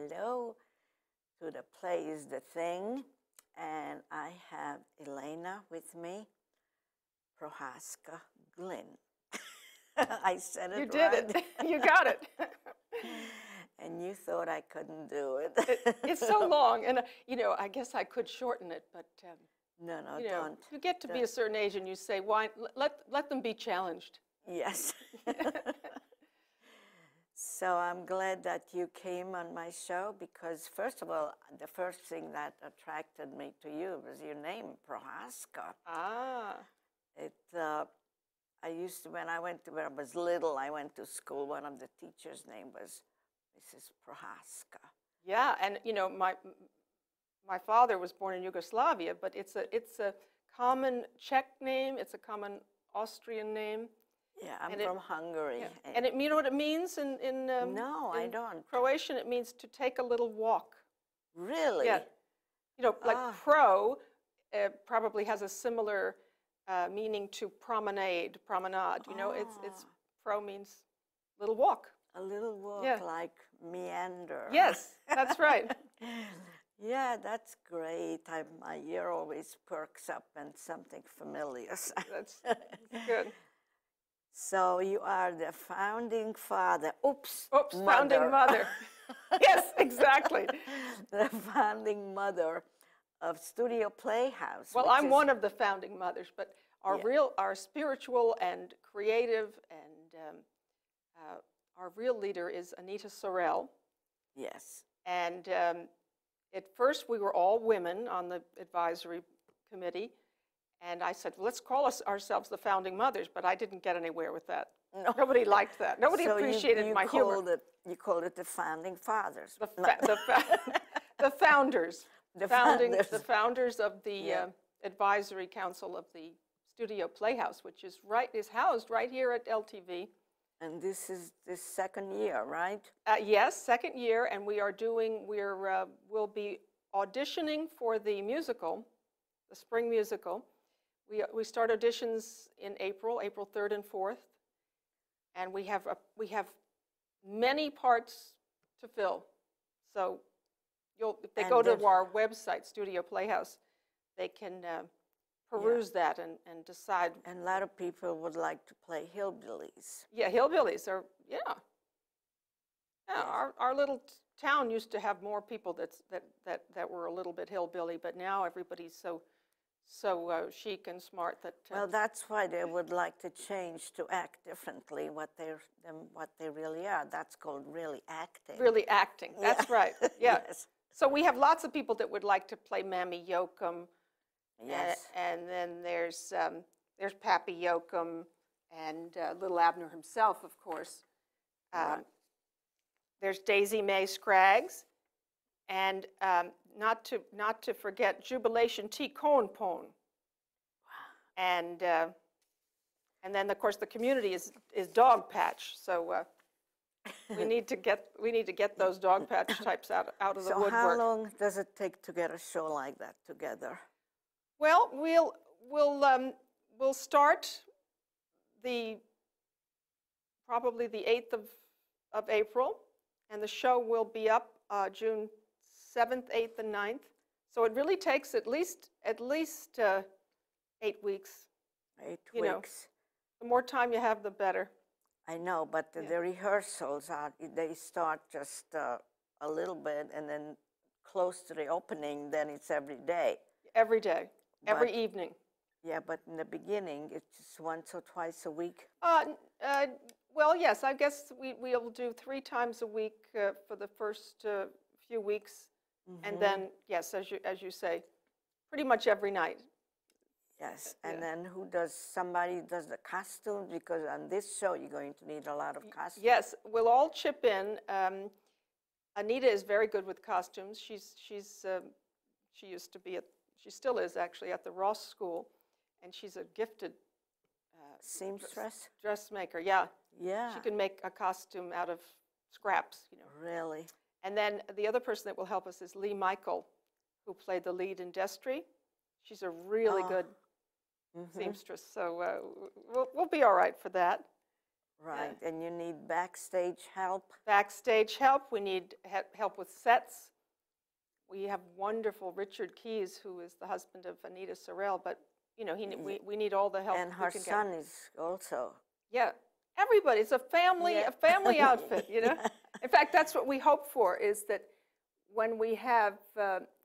hello to the Play is the Thing. And I have Elena with me, Prohaska Glinn. I said it right. You did it. You got it. And you thought I couldn't do it. It's so long, and you know, I guess I could shorten it, but no, you know, don't. You get to be a certain age, and you say, "Why? Let them be challenged." Yes. So I'm glad that you came on my show because, first of all, the first thing that attracted me to you was your name, Prohaska. Ah. When I was little, I went to school. One of the teachers' name was Mrs. Prohaska. Yeah, and you know, my father was born in Yugoslavia, but it's a common Czech name. It's a common Austrian name. Yeah, I'm from Hungary. Yeah. And you know what it means in no, I don't. Croatian, it means to take a little walk. Really? Yeah. You know, like pro probably has a similar meaning to promenade. You know, it's pro means little walk. A little walk, like meander. Yes, that's right. Yeah, that's great. My ear always perks up and something familiar. That's good. So you are the founding father. Oops, founding mother. Yes, exactly. The founding mother of Studio Playhouse. Well, I'm one of the founding mothers, but our spiritual and creative and our real leader is Anita Sorrell. Yes. And at first we were all women on the advisory committee. And I said, well, let's call ourselves the founding mothers, but I didn't get anywhere with that. No. Nobody liked that. Nobody appreciated my humor. You called it the founding fathers. The founders. The founders of the advisory council of the Studio Playhouse, which is housed right here at LTV. And this is the second year, right? Yes, second year, and we'll be auditioning for the musical, the spring musical. We start auditions in April 3rd and 4th, and we have many parts to fill. So if they go to our website, Studio Playhouse, they can peruse that and decide. And a lot of people would like to play hillbillies. Yeah, hillbillies are Our little town used to have more people that were a little bit hillbilly, but now everybody's so chic and smart that. Well, that's why they would like to change to act differently what they really are. That's called really acting. Really acting. That's right. Yeah. Yes. So we have lots of people that would like to play Mammy Yoakum. Yes. And then there's Pappy Yoakum and Little Abner himself, of course. There's Daisy Mae Scraggs, and not to forget Jubilation T. Conepone. Wow. And then of course the community is Dog Patch. So we need to get those Dog Patch types out of the woodwork. So how long does it take to get a show like that together? Well, we'll start probably the 8th of April, and the show will be up June 7th, 8th, and 9th. So it really takes at least 8 weeks. 8 you weeks. Know, the more time you have, the better. I know, but the rehearsals they start just a little bit, and then close to the opening, then it's every day. Every day, every evening. Yeah, but in the beginning, it's just once or twice a week. Well, yes, I guess we'll do 3 times a week for the first few weeks, and then yes, as you say, pretty much every night. Yes, and then somebody does the costumes, because on this show you're going to need a lot of costumes. Yes, we'll all chip in. Anita is very good with costumes. She used to be she still is actually at the Ross School, and she's a gifted seamstress, dressmaker. Yeah. Yeah. She can make a costume out of scraps, you know. Really. And then the other person that will help us is Lee Michael, who played the lead in Destry. She's a really good seamstress, so we'll be all right for that. Right, and you need backstage help? Backstage help. We need help with sets. We have wonderful Richard Keyes, who is the husband of Anita Sorrell, but you know, we need all the help and we her can son get. is also. Yeah, everybody. It's a family outfit, you know. Yeah. In fact, that's what we hope for, is that when we have,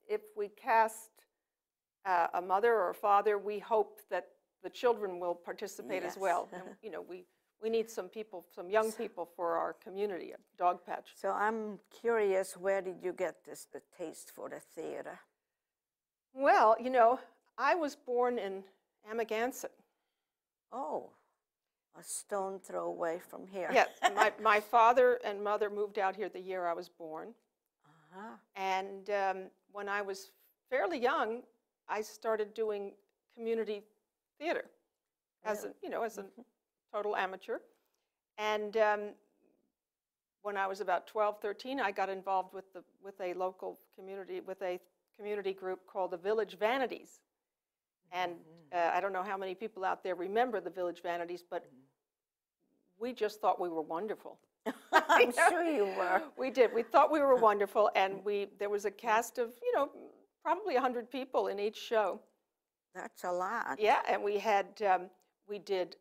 if we cast a mother or a father, we hope that the children will participate as well. And you know, we need some people, some young people for our community, a dog patch. So I'm curious, where did you get the taste for the theater? Well, you know, I was born in Amagansett. Oh, a stone throw away from here. Yeah, my father and mother moved out here the year I was born. Uh-huh. And when I was fairly young, I started doing community theater as a, you know, as a total amateur. And when I was about 12, 13, I got involved with a local community, with a community group called the Village Vanities. And I don't know how many people out there remember the Village Vanities, but we just thought we were wonderful. I'm sure you were. We did. We thought we were wonderful, and there was a cast of, you know, probably 100 people in each show. That's a lot. Yeah, and we did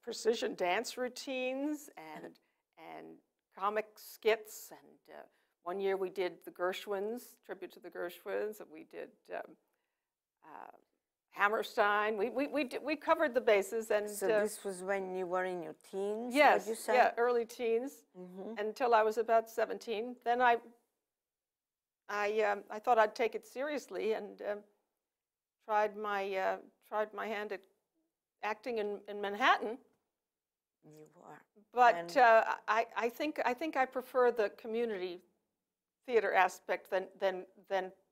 precision dance routines and comic skits, and one year we did the Gershwins, tribute to the Gershwins, and we did Hammerstein. We covered the bases, and so this was when you were in your teens. Yes, you say? yeah, early teens, until I was about 17. Then I thought I'd take it seriously and tried my hand at acting in Manhattan. You were. But I think I prefer the community theater aspect than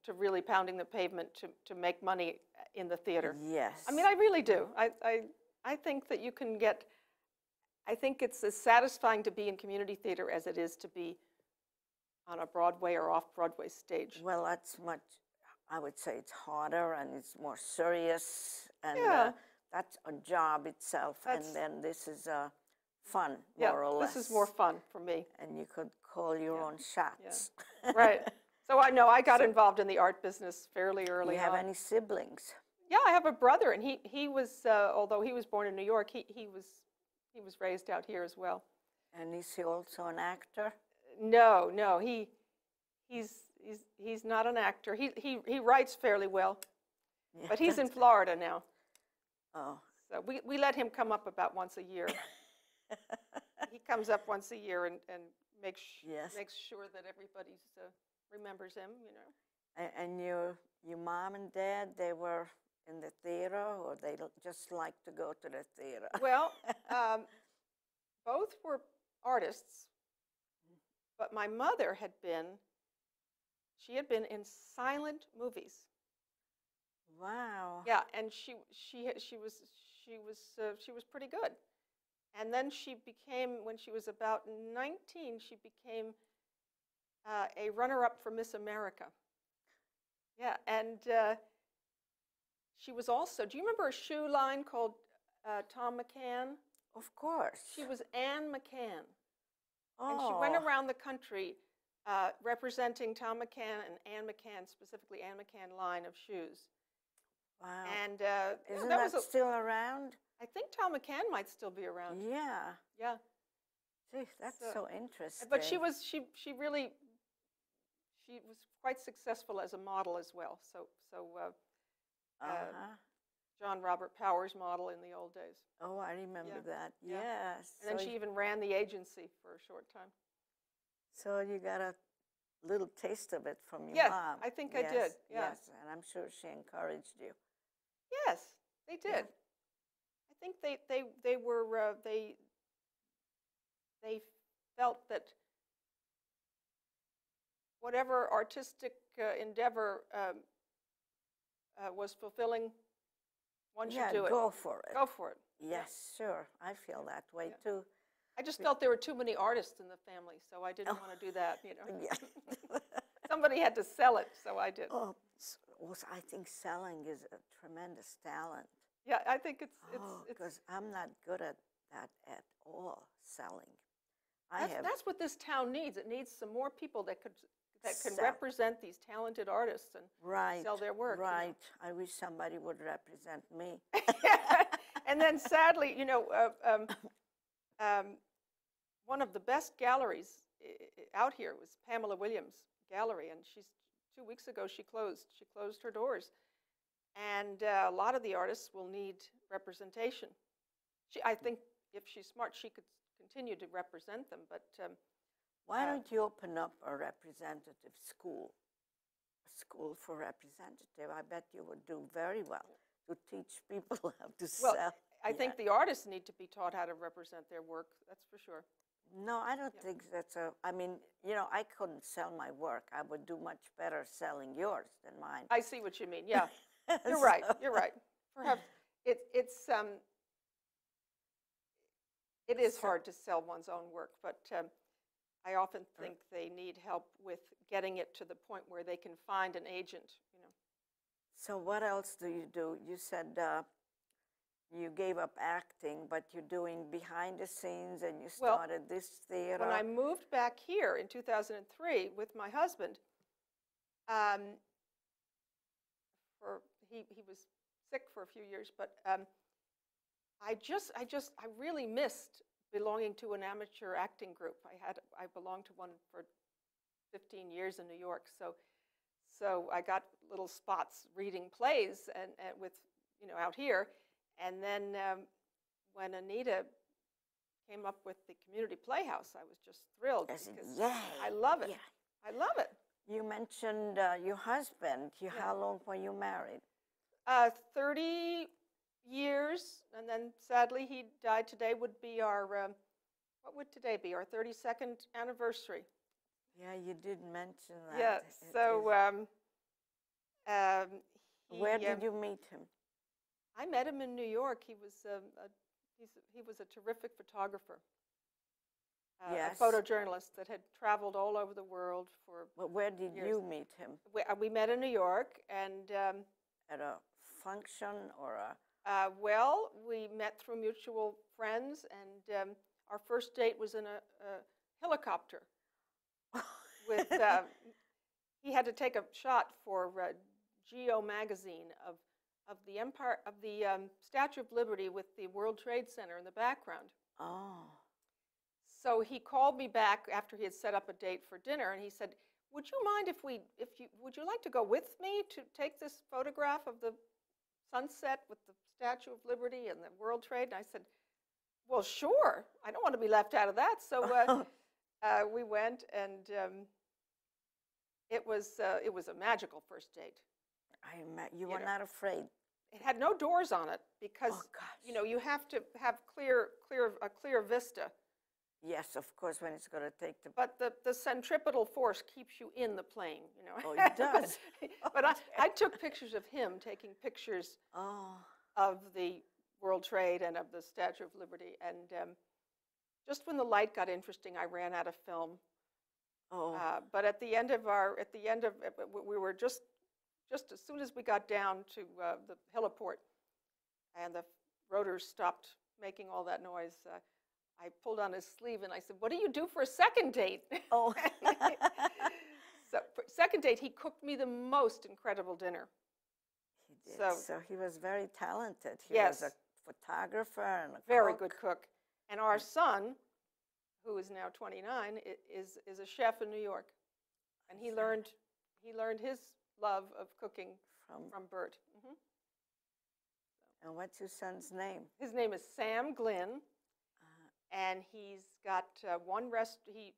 to really pounding the pavement to make money in the theater. Yes. I mean, I really do. I think that you can get, I think it's as satisfying to be in community theater as it is to be on a Broadway or off-Broadway stage. Well, that's much, I would say it's harder and it's more serious, and that's a job itself, and then this is fun, more or less. This is more fun for me. And you could call your own shots. Yeah. Right. So I know I got involved in the art business fairly early on. Do you have any siblings? Yeah, I have a brother, and he was, although he was born in New York, he was raised out here as well. And is he also an actor? No, he's not an actor. He writes fairly well, but he's in Florida now. Oh. So we let him come up about once a year. He comes up once a year and makes sure that everybody remembers him, you know. And your mom and dad, they were in the theater, or they just like to go to the theater? Well, both were artists, but my mother had been in silent movies. Wow. Yeah, and she was pretty good. And then she became, when she was about 19, she became a runner-up for Miss America. Yeah, and she was also, do you remember a shoe line called Tom McCann? Of course. She was Anne McCann. Oh. And she went around the country representing Tom McCann and Anne McCann, specifically Anne McCann line of shoes. Wow. And isn't that still around? I think Tom McCann might still be around. Yeah. Yeah. Gee, that's so interesting. But she was quite successful as a model as well. So John Robert Powers model in the old days. Oh, I remember that. Yeah. Yes. And then she even ran the agency for a short time. So you got a little taste of it from your yes, mom. I think I did. Yeah. Yes, and I'm sure she encouraged you. Yes, they did. Yeah. I think they felt that whatever artistic endeavor was fulfilling, one should do it. Go for it. Go for it. Yes, sure. I feel that way too. I just felt there were too many artists in the family, so I didn't want to do that, you know. Yeah. Somebody had to sell it, so I did. Oh, I think selling is a tremendous talent. Yeah, I think it's because I'm not good at that at all, selling. That's what this town needs. It needs some more people that can Sell. represent these talented artists and sell their work. Right. I wish somebody would represent me. And then sadly, one of the best galleries out here was Pamela Williams' gallery, and 2 weeks ago she closed. She closed her doors, and a lot of the artists will need representation. I think if she's smart, she could continue to represent them. But why don't you open up a representative school? A school for representative. I bet you would do very well to teach people how to sell. Well, I think the artists need to be taught how to represent their work. That's for sure. No, I don't think that's I mean, I couldn't sell my work. I would do much better selling yours than mine. I see what you mean. Yeah, you're right. You're right. Perhaps it is hard to sell one's own work, but I often think they need help with getting it to the point where they can find an agent. So what else do you do? You said you gave up acting, but you're doing behind the scenes, and you started this theater. When I moved back here in 2003 with my husband, he was sick for a few years, but I really missed belonging to an amateur acting group. I belonged to one for 15 years in New York, so I got little spots reading plays and with out here. And then when Anita came up with the community Playhouse, I was just thrilled because I love it. Yeah. I love it. You mentioned your husband. How long were you married? 30 years, and then sadly he died. Today would be our, what would today be? Our 32nd anniversary. Yeah, you did mention that. Yeah, so where did you meet him? I met him in New York. He was a terrific photographer, a photojournalist that had traveled all over the world for But where did years. you meet him? We met in New York, and at a function or a... well, we met through mutual friends, and our first date was in a helicopter. With he had to take a shot for Geo magazine of the Empire, of the Statue of Liberty with the World Trade Center in the background. Oh. So he called me back after he had set up a date for dinner, and he said, "Would you mind would you like to go with me to take this photograph of the sunset with the Statue of Liberty and the World Trade?" And I said, "Well, sure. I don't want to be left out of that." So we went, and it was a magical first date. You were not afraid. It had no doors on it because you have to have a clear vista. Yes, of course, when it's going to take the... But the centripetal force keeps you in the plane, Oh, it does. But I took pictures of him taking pictures of the World Trade and of the Statue of Liberty, and just when the light got interesting, I ran out of film. Oh. But we were just as soon as we got down to the heliport and the rotors stopped making all that noise, I pulled on his sleeve and I said, "What do you do for a second date?" Oh. So for second date, he cooked me the most incredible dinner. He did. So he was very talented. He was a photographer and a very good cook. And our son, who is now 29, is a chef in New York, and he learned his love of cooking from Bert. Mm-hmm. And what's your son's name? His name is Sam Glinn, and he's got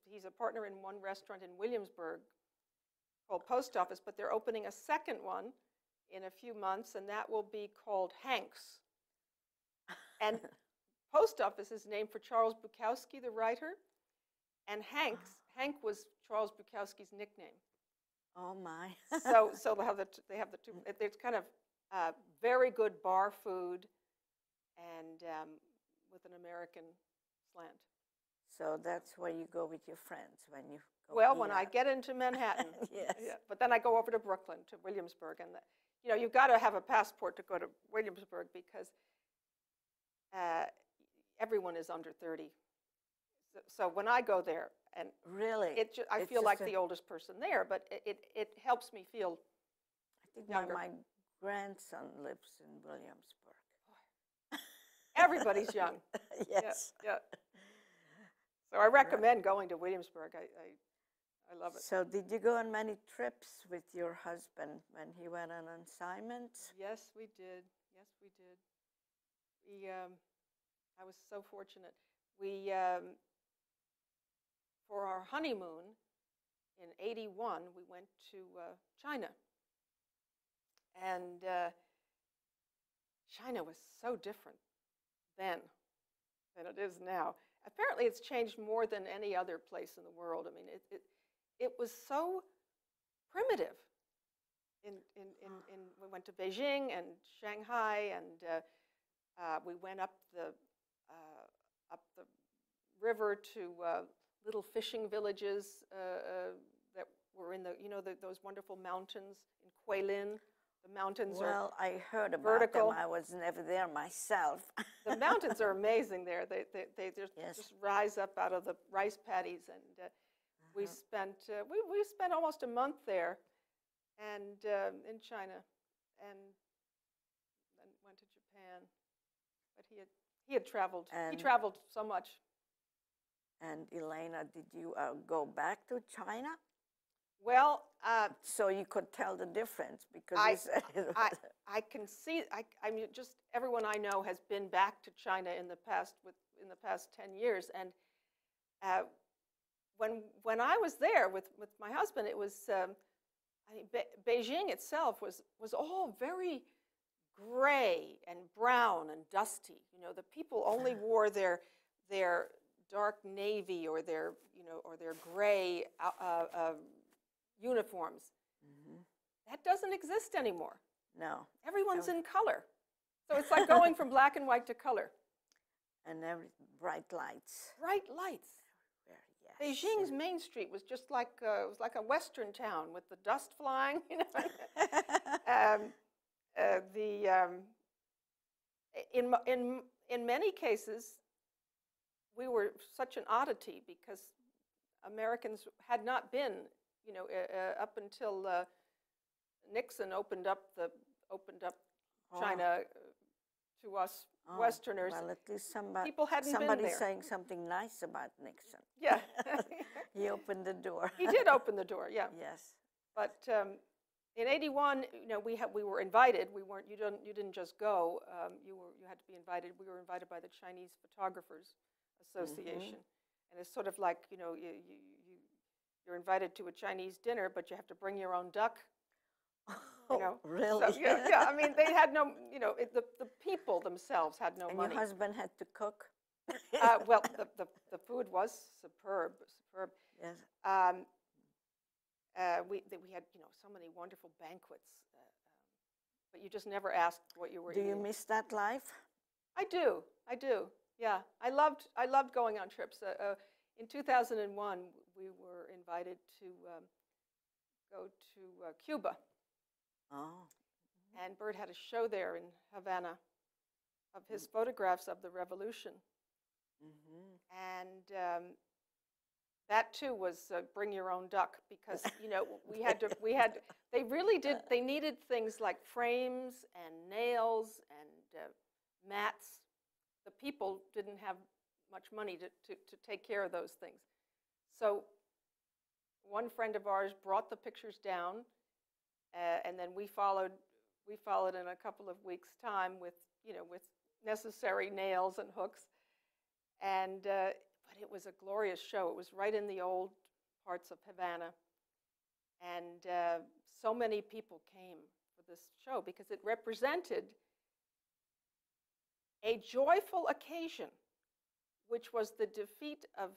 he's a partner in one restaurant in Williamsburg called Post Office, but they're opening a second one in a few months, and that will be called Hank's. And Post Office is named for Charles Bukowski, the writer, and Hank was Charles Bukowski's nickname. Oh my! So they have the two. It's kind of very good bar food, and with an American slant. So that's where you go with your friends when you go. Well, when I get into Manhattan, yes. Yeah, but then I go over to Brooklyn, to Williamsburg, and you've got to have a passport to go to Williamsburg because everyone is under 30. So when I go there, and Really? I feel like the oldest person there, but it helps me feel I think younger. my grandson lives in Williamsburg. Everybody's young. Yes. Yeah. So I recommend going to Williamsburg. I love it. So did you go on many trips with your husband when he went on assignments? Yes, we did. Yes, we did. I was so fortunate. We, for our honeymoon in '81, we went to China. And China was so different then than it is now. Apparently, it's changed more than any other place in the world. I mean, it was so primitive. We went to Beijing and Shanghai, and we went up the river to little fishing villages that were in those wonderful mountains in Guilin. The mountains Well, I heard about vertical. them. I was never there myself. The mountains are amazing there. They just rise up out of the rice paddies, and we spent almost a month there, and in China, and then went to Japan. But he had traveled. He traveled so much. And Elena, did you go back to China? Well, so you could tell the difference because I can see. I mean, just everyone I know has been back to China in the past 10 years, and when I was there with my husband, it was Beijing itself was all very gray and brown and dusty. You know, the people only wore their dark navy or their gray uniforms. Mm-hmm. That doesn't exist anymore. No. Everyone's in color. So it's like going from black and white to color. And bright lights. Bright lights. Yes. Beijing's Main Street was just like it was like a western town with the dust flying. You know, in many cases, we were such an oddity because Americans had not been, up until Nixon opened up China to us Westerners. Well, at least somebody been there. Saying something nice about Nixon. Yeah. He opened the door. He did open the door, yeah. Yes. But in '81, we were invited. You didn't just go. You had to be invited. We were invited by the Chinese Photographers Association, and it's sort of like you're invited to a Chinese dinner, but you have to bring your own duck. Really? So, yeah. I mean, they had no. The people themselves had no money. And your husband had to cook. Well, the food was superb. Yes. We had so many wonderful banquets, but you just never asked what you were eating. Do you miss that life? I do. Yeah, I loved going on trips. In 2001, we were invited to go to Cuba. Oh. And Bert had a show there in Havana of his photographs of the revolution. Mm-hmm. And that too was bring your own duck because they needed things like frames and nails and mats. The people didn't have much money to take care of those things. So one friend of ours brought the pictures down, and then we followed in a couple of weeks' time with necessary nails and hooks. And but it was a glorious show. It was right in the old parts of Havana, and so many people came for this show because it represented a joyful occasion, which was the defeat of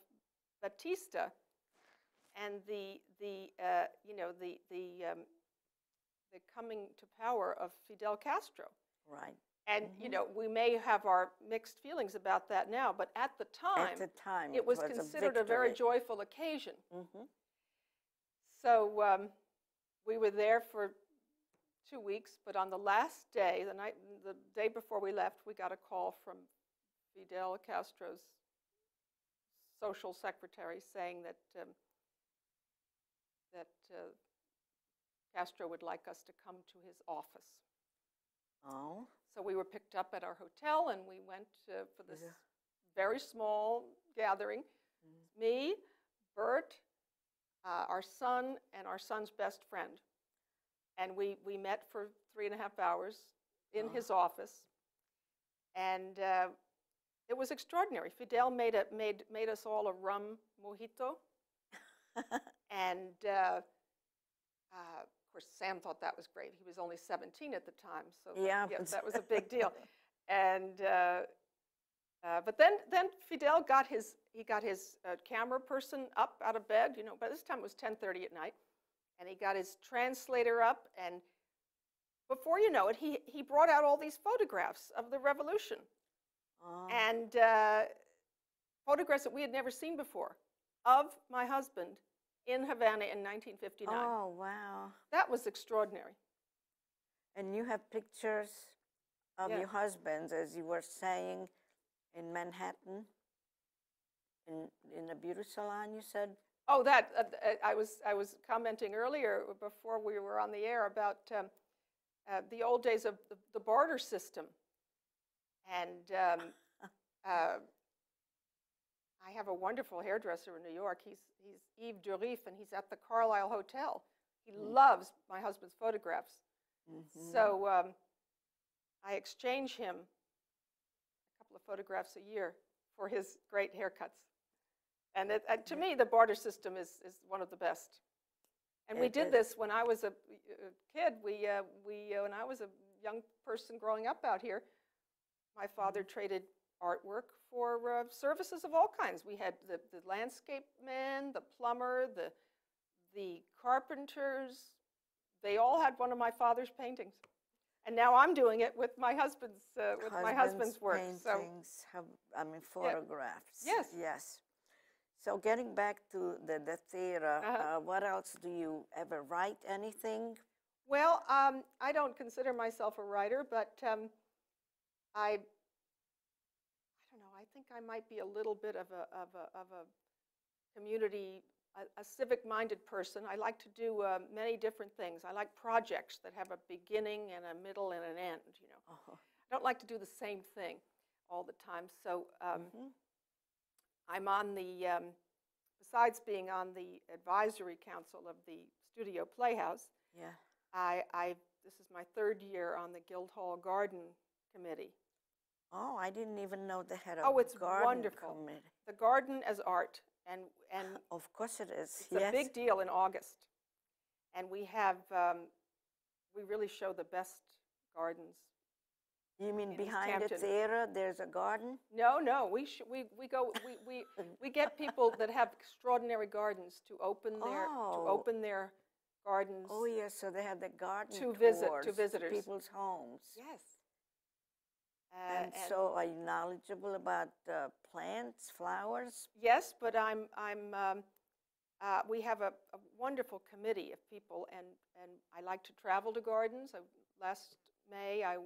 Batista and the coming to power of Fidel Castro. Right. And we may have our mixed feelings about that now, but at the time, it was considered a very joyful occasion. Mm-hmm. So we were there for 2 weeks, but on the last day, the day before we left, we got a call from Fidel Castro's social secretary saying that Castro would like us to come to his office. Oh. So we were picked up at our hotel, and we went for this very small gathering. Me, Bert, our son, and our son's best friend. And we met for 3.5 hours in his office. And it was extraordinary. Fidel made us all a rum mojito. And of course, Sam thought that was great. He was only 17 at the time, so yeah, that was a big deal. And but then Fidel got his camera person up out of bed. You know, by this time it was 10:30 at night, and he got his translator up. And before you know it, he brought out all these photographs of the revolution, and photographs that we had never seen before of my husband in Havana in 1959. Oh, wow. That was extraordinary. And you have pictures of your husbands, as you were saying, in Manhattan, in a beauty salon, you said? Oh, I was commenting earlier before we were on the air about the old days of the barter system. And I have a wonderful hairdresser in New York. He's Yves Durif, and he's at the Carlisle Hotel. He loves my husband's photographs. So I exchange him a couple of photographs a year for his great haircuts. And to me, the barter system is one of the best. And we did this when I was a kid. When I was a young person growing up out here, my father traded artwork for services of all kinds. We had the landscape man, the plumber, the carpenters. They all had one of my father's paintings. And now I'm doing it with my husband's work. Paintings, photographs. Yes. Yes. So getting back to the theater, what else do you ever write? Anything? Well, I don't consider myself a writer, but I don't know. I think I might be a little bit of a community, a civic-minded person. I like to do many different things. I like projects that have a beginning and a middle and an end. You know, I don't like to do the same thing all the time. So I'm on the besides being on the advisory council of the studio Playhouse. Yeah. This is my 3rd year on the Guildhall Garden Committee. Oh, I didn't even know they had a it's garden wonderful. committee. The garden as art, and of course it is. It's a big deal in August, and we have we really show the best gardens. You mean behind the theater there's a garden? No, we get people that have extraordinary gardens to open their gardens. Oh yes, so they have the garden to tours visitors, to people's homes. Yes. And so, are you knowledgeable about plants, flowers? Yes, but we have a wonderful committee of people, and I like to travel to gardens. Last May, I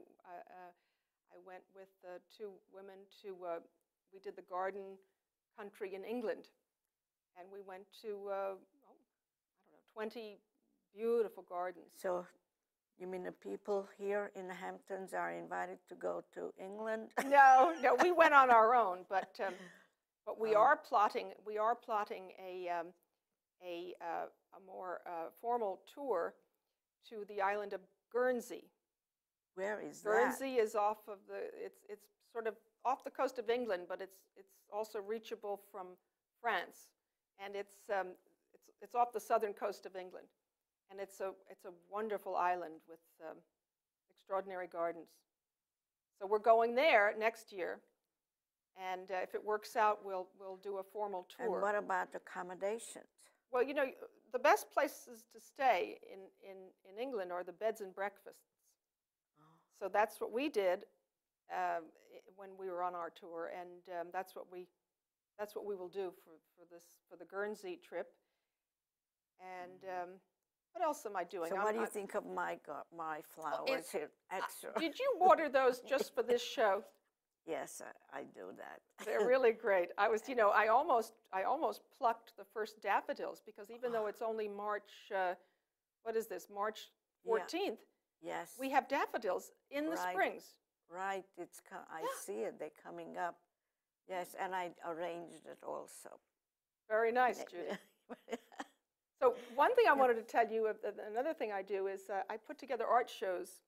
went with 2 women to we did the garden country in England, and we went to I don't know, 20 beautiful gardens. So. You mean the people here in the Hamptons are invited to go to England? No, we went on our own, but we are plotting a more formal tour to the island of Guernsey. Where is that? Guernsey is off of it's sort of off the coast of England, but it's also reachable from France, and it's off the southern coast of England. And it's a wonderful island with extraordinary gardens. So we're going there next year, and if it works out, we'll do a formal tour. And what about accommodations? Well, you know, the best places to stay in England are the beds and breakfasts. So that's what we did when we were on our tour, and that's what we will do for the Guernsey trip. And what else am I doing? So what do you think of my flowers here? Extra. Did you water those just for this show? Yes, I do that. They're really great. I was, I almost plucked the first daffodils because even though it's only March, what is this, March 14th, yes, we have daffodils in the springs. Right, I see it, they're coming up. Yes, and I arranged it also. Very nice, Judy. So one thing I wanted to tell you, another thing I do is I put together art shows,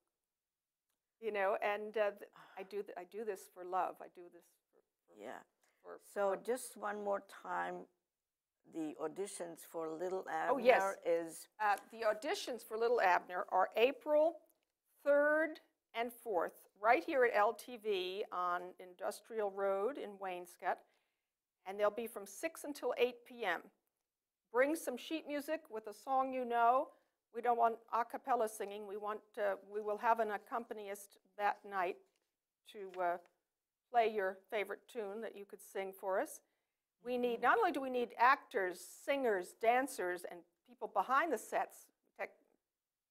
and I do this for love. I do this So just one more time, the auditions for Little Abner oh, yes. is... the auditions for Little Abner are April 3rd and 4th, right here at LTV on Industrial Road in Waynscott, and they'll be from 6 until 8 p.m. Bring some sheet music with a song you know. We don't want a cappella singing. We will have an accompanist that night to play your favorite tune that you could sing for us. We need, not only do we need actors, singers, dancers, and people behind the sets,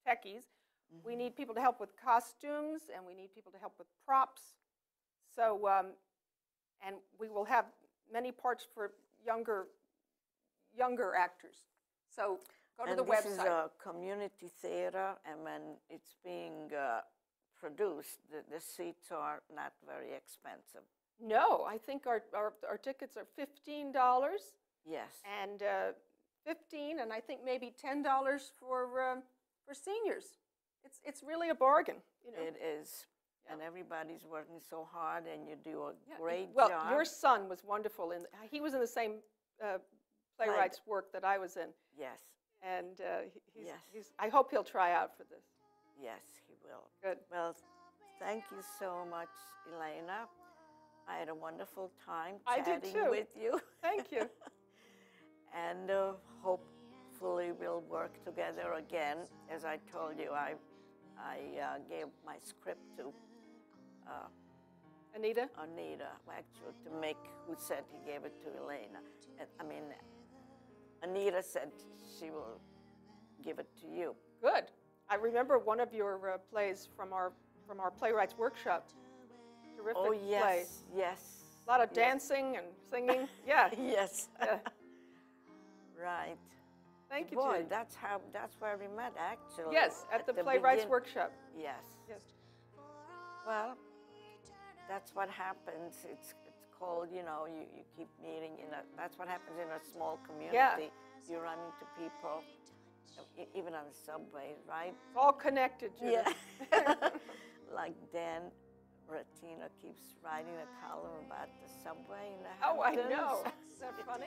techies, we need people to help with costumes, and we need people to help with props. So, and we will have many parts for younger actors. So go to the website. This is a community theater, and when it's being produced, the seats are not very expensive. No, I think our tickets are $15. Yes. And $15, and I think maybe $10 for seniors. It's really a bargain. It is. Yeah. And everybody's working so hard, and you do a great job. Well, your son was wonderful. He was in the same playwright's work that I was in. Yes. And I hope he'll try out for this. Yes, he will. Good. Well, thank you so much, Elena. I had a wonderful time chatting with you. Thank you. And hopefully we'll work together again. As I told you, I gave my script to Anita, actually, who said he gave it to Elena. Anita said she will give it to you. Good. I remember one of your plays from our playwrights workshop. Terrific play. Yes. A lot of dancing and singing. Yeah. Yes. Yeah. Right. Thank you, Boy, Judy. that's where we met, actually. Yes, at the playwrights workshop. Yes. Yes. Well, that's what happens. It's called, you keep meeting that's what happens in a small community. Yeah. You run into people, even on the subway, right? It's all connected, Judy. Yeah. Like Dan Ratina keeps writing a column about the subway in the Hamptons. Oh, I know. Is that funny?